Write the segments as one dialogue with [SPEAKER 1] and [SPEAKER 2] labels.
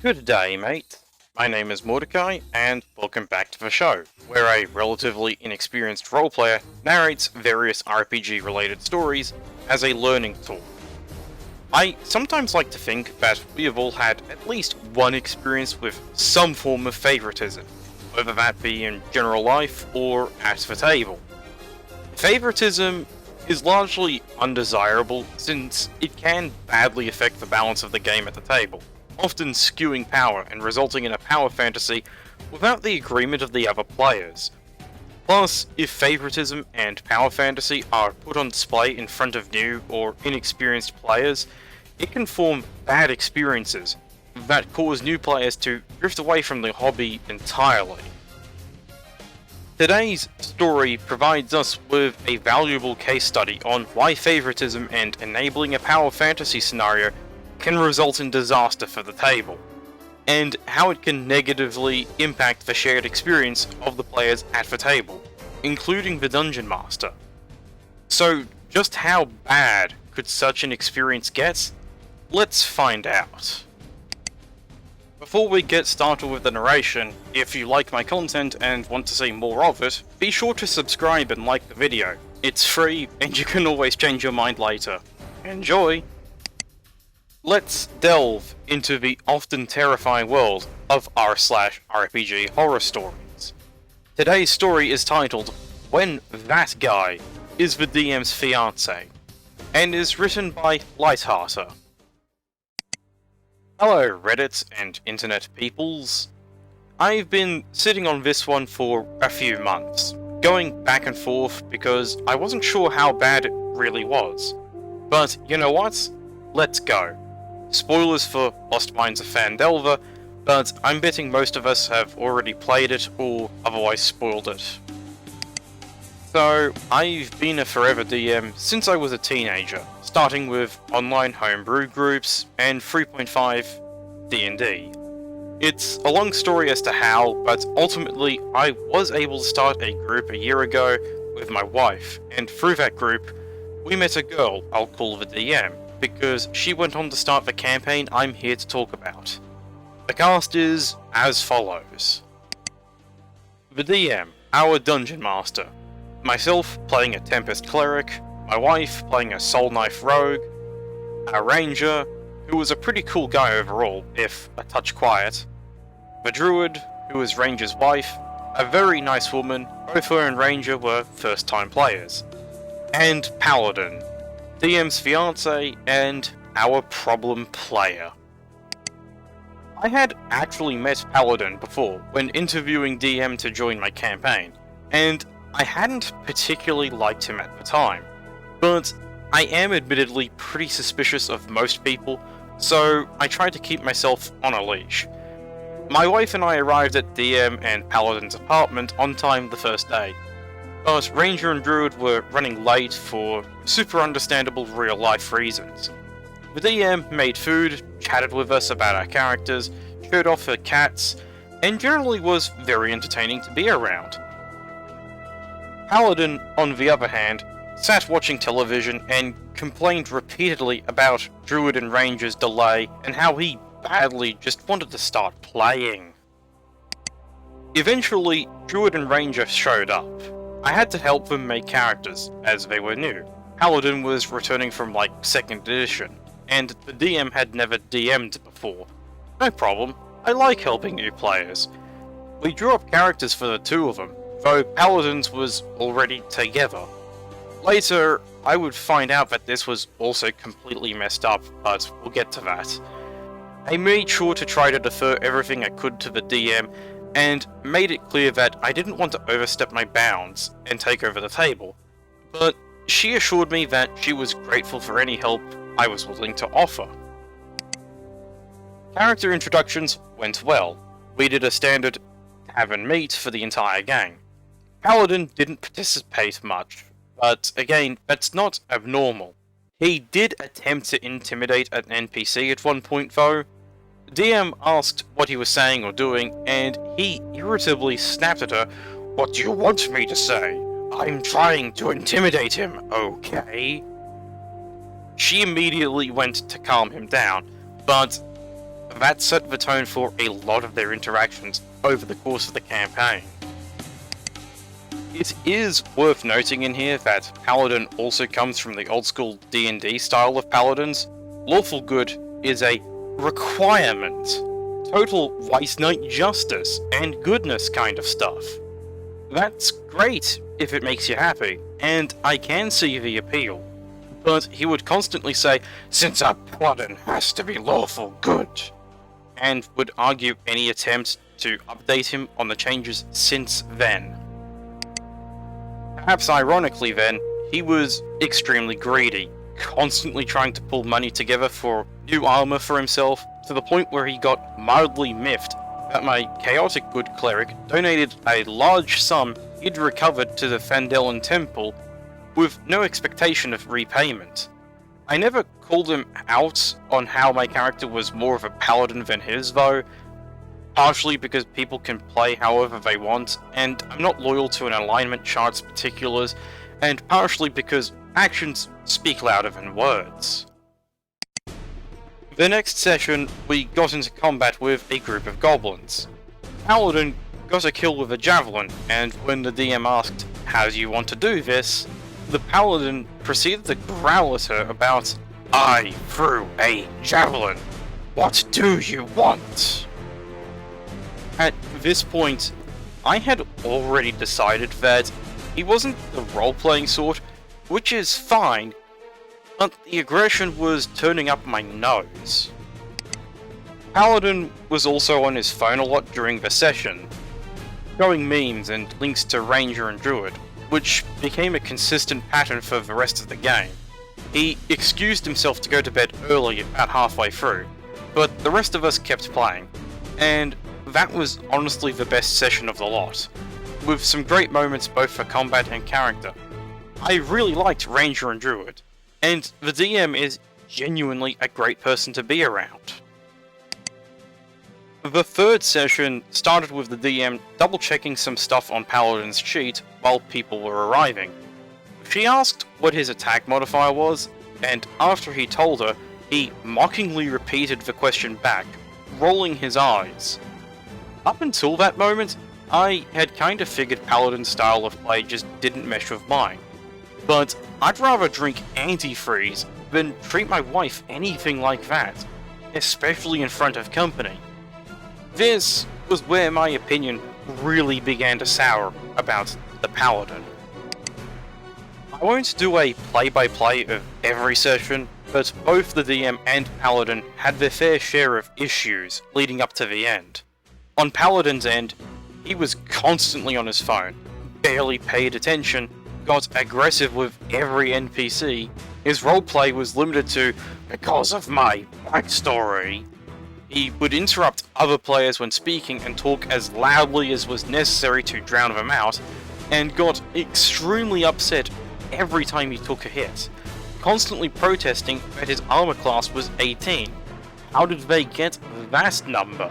[SPEAKER 1] Good day, mate. My name is Mordecai, and welcome back to the show, where a relatively inexperienced roleplayer narrates various RPG-related stories as a learning tool. I sometimes like to think that we have all had at least one experience with some form of favoritism, whether that be in general life or at the table. Favoritism is largely undesirable since it can badly affect the balance of the game at the table, often skewing power and resulting in a power fantasy without the agreement of the other players. Plus, if favoritism and power fantasy are put on display in front of new or inexperienced players, it can form bad experiences that cause new players to drift away from the hobby entirely. Today's story provides us with a valuable case study on why favoritism and enabling a power fantasy scenario can result in disaster for the table, and how it can negatively impact the shared experience of the players at the table, including the Dungeon Master. So, just how bad could such an experience get? Let's find out. Before we get started with the narration, if you like my content and want to see more of it, be sure to subscribe and like the video. It's free, and you can always change your mind later. Enjoy! Let's delve into the often terrifying world of r/RPG-Horror-Stories. Today's story is titled, When That Guy is the DM's Fiance, and is written by Lighthearter. Hello Reddit and internet peoples. I've been sitting on this one for a few months, going back and forth because I wasn't sure how bad it really was. But you know what? Let's go. Spoilers for Lost Mines of Phandelver, but I'm betting most of us have already played it or otherwise spoiled it. So, I've been a forever DM since I was a teenager, starting with online homebrew groups and 3.5 D&D. It's a long story as to how, but ultimately I was able to start a group a year ago with my wife, and through that group, we met a girl I'll call the DM, because she went on to start the campaign I'm here to talk about. The cast is as follows. The DM, our Dungeon Master. Myself playing a Tempest Cleric, my wife playing a Soul Knife Rogue, a Ranger, who was a pretty cool guy overall, if a touch quiet, the Druid, who was Ranger's wife, a very nice woman, both her and Ranger were first-time players, and Paladin, DM's fiance, and our problem player. I had actually met Paladin before when interviewing DM to join my campaign, and I hadn't particularly liked him at the time, but I am admittedly pretty suspicious of most people, so I tried to keep myself on a leash. My wife and I arrived at DM and Paladin's apartment on time the first day, but Ranger and Druid were running late for super understandable real-life reasons. The DM made food, chatted with us about our characters, showed off her cats, and generally was very entertaining to be around. Paladin, on the other hand, sat watching television and complained repeatedly about Druid and Ranger's delay and how he badly just wanted to start playing. Eventually, Druid and Ranger showed up. I had to help them make characters, as they were new. Paladin was returning from like 2nd edition, and the DM had never DM'd before. No problem, I like helping new players. We drew up characters for the two of them, though Paladin's was already together. Later, I would find out that this was also completely messed up, but we'll get to that. I made sure to try to defer everything I could to the DM, and made it clear that I didn't want to overstep my bounds and take over the table, but she assured me that she was grateful for any help I was willing to offer. Character introductions went well. We did a standard tavern meet for the entire gang. Paladin didn't participate much, but again, that's not abnormal. He did attempt to intimidate an NPC at one point though. DM asked what he was saying or doing, and he irritably snapped at her, "What do you want me to say? I'm trying to intimidate him, okay?" She immediately went to calm him down, but that set the tone for a lot of their interactions over the course of the campaign. It is worth noting in here that Paladin also comes from the old school D&D style of Paladins. Lawful good is a requirement. Total white knight justice and goodness kind of stuff. That's great if it makes you happy, and I can see the appeal. But he would constantly say, "Since a Paladin has to be lawful good," and would argue any attempt to update him on the changes since then. Perhaps ironically then, he was extremely greedy, constantly trying to pull money together for new armor for himself, to the point where he got mildly miffed that my chaotic good cleric donated a large sum he'd recovered to the Phandelin Temple with no expectation of repayment. I never called him out on how my character was more of a paladin than his though, partially because people can play however they want, and I'm not loyal to an alignment chart's particulars, and partially because actions speak louder than words. The next session, we got into combat with a group of goblins. Paladin got a kill with a javelin, and when the DM asked, "How do you want to do this?" the Paladin proceeded to growl at her about, "I threw a javelin. What do you want?" At this point, I had already decided that he wasn't the role-playing sort, which is fine, but the aggression was turning up my nose. Paladin was also on his phone a lot during the session, showing memes and links to Ranger and Druid, which became a consistent pattern for the rest of the game. He excused himself to go to bed early about halfway through, but the rest of us kept playing, and that was honestly the best session of the lot, with some great moments both for combat and character. I really liked Ranger and Druid, and the DM is genuinely a great person to be around. The third session started with the DM double-checking some stuff on Paladin's sheet while people were arriving. She asked what his attack modifier was, and after he told her, he mockingly repeated the question back, rolling his eyes. Up until that moment, I had kinda figured Paladin's style of play just didn't mesh with mine. But I'd rather drink antifreeze than treat my wife anything like that, especially in front of company. This was where my opinion really began to sour about the Paladin. I won't do a play-by-play of every session, but both the DM and Paladin had their fair share of issues leading up to the end. On Paladin's end, he was constantly on his phone, barely paid attention, got aggressive with every NPC, his roleplay was limited to "because of my backstory." He would interrupt other players when speaking and talk as loudly as was necessary to drown them out, and got extremely upset every time he took a hit, constantly protesting that his armor class was 18. How did they get that number?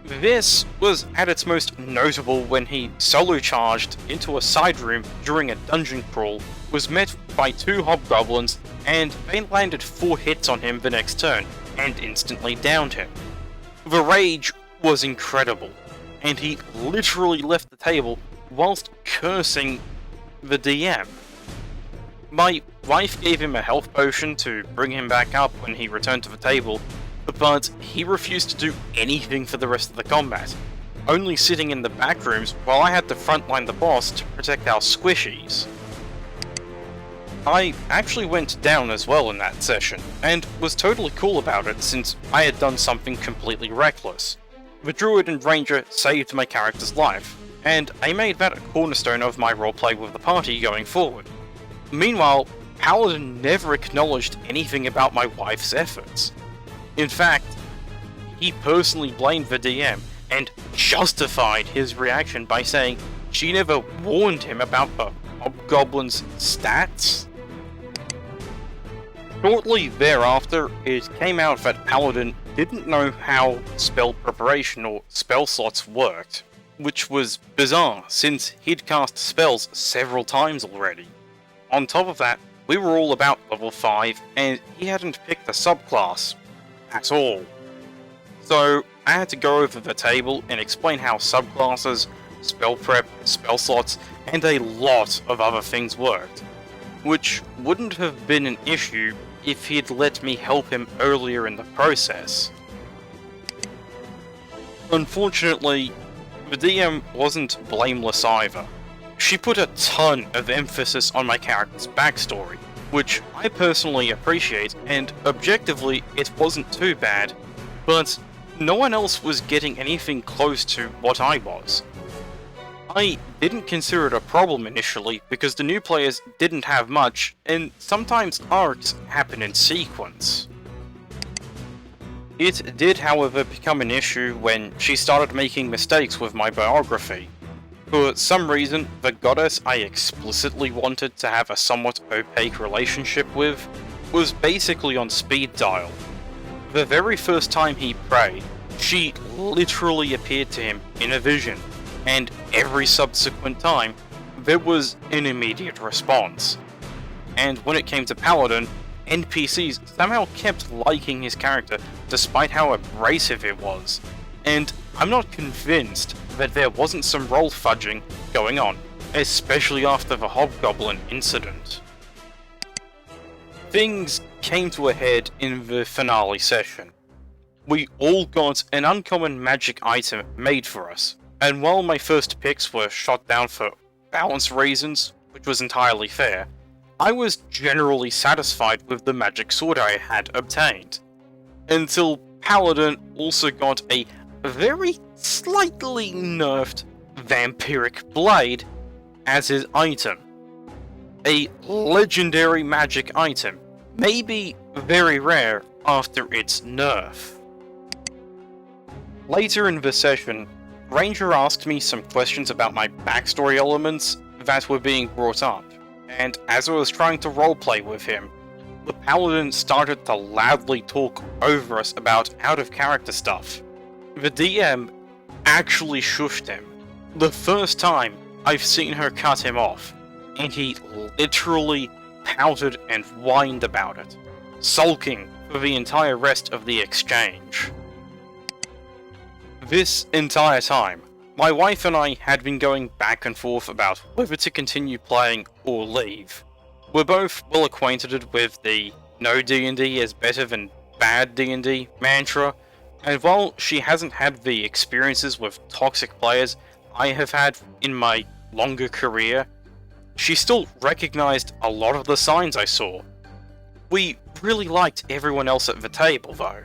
[SPEAKER 1] This was at its most notable when he solo charged into a side room during a dungeon crawl, was met by 2 hobgoblins, and they landed 4 hits on him the next turn, and instantly downed him. The rage was incredible, and he literally left the table whilst cursing the DM. My wife gave him a health potion to bring him back up when he returned to the table, but he refused to do anything for the rest of the combat, only sitting in the back rooms while I had to frontline the boss to protect our squishies. I actually went down as well in that session, and was totally cool about it since I had done something completely reckless. The Druid and Ranger saved my character's life, and I made that a cornerstone of my roleplay with the party going forward. Meanwhile, Paladin never acknowledged anything about my wife's efforts. In fact, he personally blamed the DM and justified his reaction by saying she never warned him about the hobgoblin's stats. Shortly thereafter, it came out that Paladin didn't know how spell preparation or spell slots worked, which was bizarre since he'd cast spells several times already. On top of that, we were all about level 5 and he hadn't picked a subclass. at all. So I had to go over the table and explain how subclasses, spell prep, spell slots, and a lot of other things worked, which wouldn't have been an issue if he'd let me help him earlier in the process. Unfortunately, the DM wasn't blameless either. She put a ton of emphasis on my character's backstory, which I personally appreciate, and objectively it wasn't too bad, but no one else was getting anything close to what I was. I didn't consider it a problem initially because the new players didn't have much, and sometimes arcs happen in sequence. It did, however, become an issue when she started making mistakes with my biography. For some reason, the goddess I explicitly wanted to have a somewhat opaque relationship with was basically on speed dial. The very first time he prayed, she literally appeared to him in a vision, and every subsequent time, there was an immediate response. And when it came to Paladin, NPCs somehow kept liking his character despite how abrasive it was, and I'm not convinced that there wasn't some role fudging going on, especially after the Hobgoblin incident. Things came to a head in the finale session. We all got an uncommon magic item made for us, and while my first picks were shot down for balance reasons, which was entirely fair, I was generally satisfied with the magic sword I had obtained. Until Paladin also got a very slightly nerfed vampiric blade as his item. A legendary magic item, maybe very rare after its nerf. Later in the session, Ranger asked me some questions about my backstory elements that were being brought up, and as I was trying to roleplay with him, the Paladin started to loudly talk over us about out-of-character stuff. The DM actually shushed him. The first time I've seen her cut him off, and he literally pouted and whined about it, sulking for the entire rest of the exchange. This entire time, my wife and I had been going back and forth about whether to continue playing or leave. We're both well acquainted with the no D&D is better than bad D&D mantra, and while she hasn't had the experiences with toxic players I have had in my longer career, she still recognized a lot of the signs I saw. We really liked everyone else at the table though,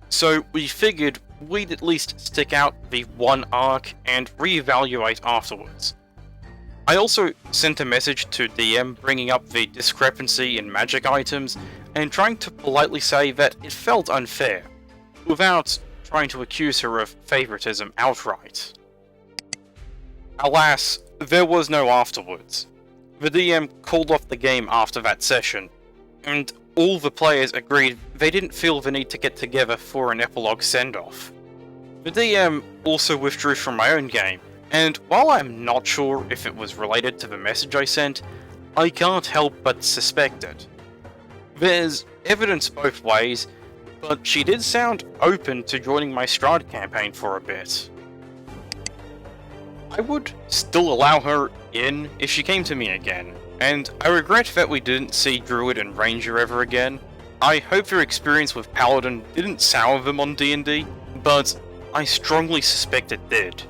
[SPEAKER 1] so we figured we'd at least stick out the one arc and reevaluate afterwards. I also sent a message to DM bringing up the discrepancy in magic items and trying to politely say that it felt unfair, without trying to accuse her of favoritism outright. Alas, there was no afterwards. The DM called off the game after that session, and all the players agreed they didn't feel the need to get together for an epilogue send-off. The DM also withdrew from my own game, and while I'm not sure if it was related to the message I sent, I can't help but suspect it. There's evidence both ways, but she did sound open to joining my Strahd campaign for a bit. I would still allow her in if she came to me again, and I regret that we didn't see Druid and Ranger ever again. I hope their experience with Paladin didn't sour them on D&D, but I strongly suspect it did.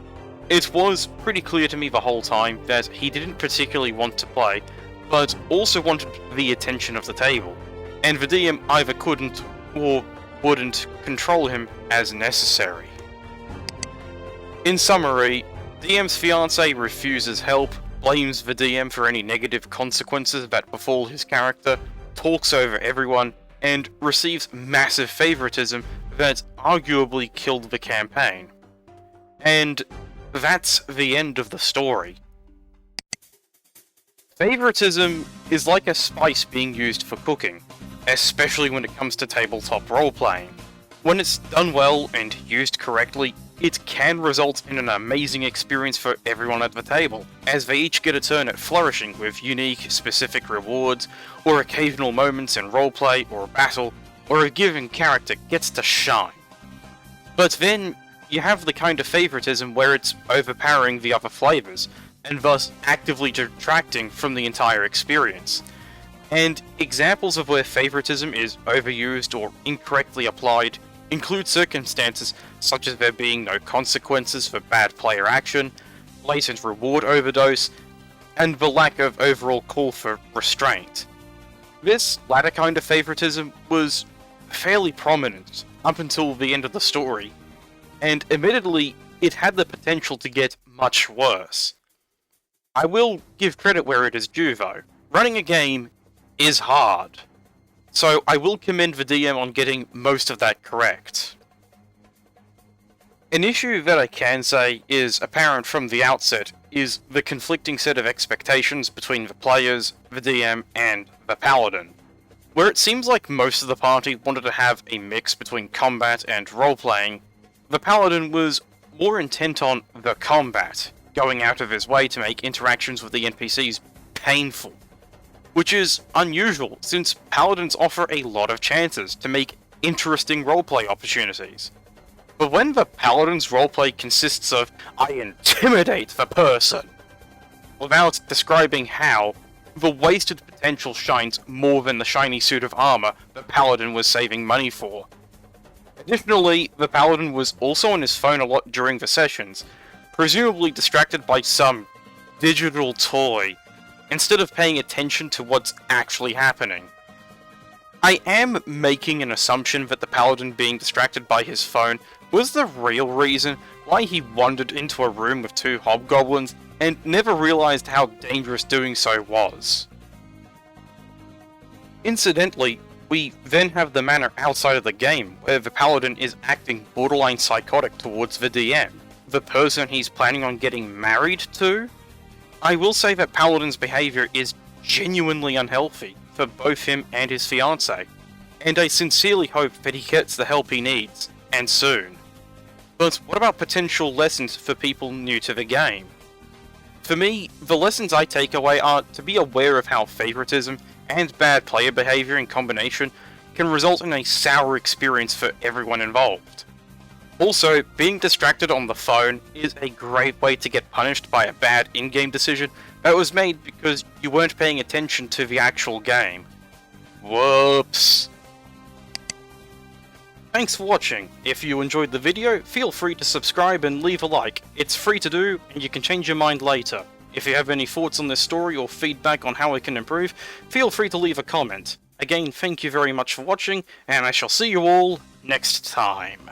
[SPEAKER 1] It was pretty clear to me the whole time that he didn't particularly want to play, but also wanted the attention of the table, and the DM either couldn't or wouldn't control him as necessary. In summary, DM's fiance refuses help, blames the DM for any negative consequences that befall his character, talks over everyone, and receives massive favoritism that arguably killed the campaign. And that's the end of the story. Favoritism is like a spice being used for cooking, especially when it comes to tabletop roleplaying. When it's done well and used correctly, it can result in an amazing experience for everyone at the table, as they each get a turn at flourishing with unique, specific rewards, or occasional moments in roleplay or battle, or a given character gets to shine. But then you have the kind of favoritism where it's overpowering the other flavors, and thus actively detracting from the entire experience. And examples of where favoritism is overused or incorrectly applied include circumstances such as there being no consequences for bad player action, blatant reward overdose, and the lack of overall call for restraint. This latter kind of favoritism was fairly prominent up until the end of the story, and admittedly, it had the potential to get much worse. I will give credit where it is due though. Running a game is hard, so I will commend the DM on getting most of that correct. An issue that I can say is apparent from the outset is the conflicting set of expectations between the players, the DM, and the paladin. Where it seems like most of the party wanted to have a mix between combat and role-playing, the paladin was more intent on the combat, going out of his way to make interactions with the NPCs painful. Which is unusual, since paladins offer a lot of chances to make interesting roleplay opportunities. But when the paladin's roleplay consists of, I intimidate the person, without describing how, the wasted potential shines more than the shiny suit of armor the paladin was saving money for. Additionally, the paladin was also on his phone a lot during the sessions, presumably distracted by some digital toy, instead of paying attention to what's actually happening. I am making an assumption that the paladin being distracted by his phone was the real reason why he wandered into a room with two hobgoblins and never realized how dangerous doing so was. Incidentally, we then have the manner outside of the game where the paladin is acting borderline psychotic towards the DM, the person he's planning on getting married to. I will say that Paladin's behaviour is genuinely unhealthy for both him and his fiance, and I sincerely hope that he gets the help he needs, and soon. But what about potential lessons for people new to the game? For me, the lessons I take away are to be aware of how favoritism and bad player behaviour in combination can result in a sour experience for everyone involved. Also, being distracted on the phone is a great way to get punished by a bad in-game decision that was made because you weren't paying attention to the actual game. Whoops. Thanks for watching. If you enjoyed the video, feel free to subscribe and leave a like. It's free to do, and you can change your mind later. If you have any thoughts on this story or feedback on how it can improve, feel free to leave a comment. Again, thank you very much for watching, and I shall see you all next time.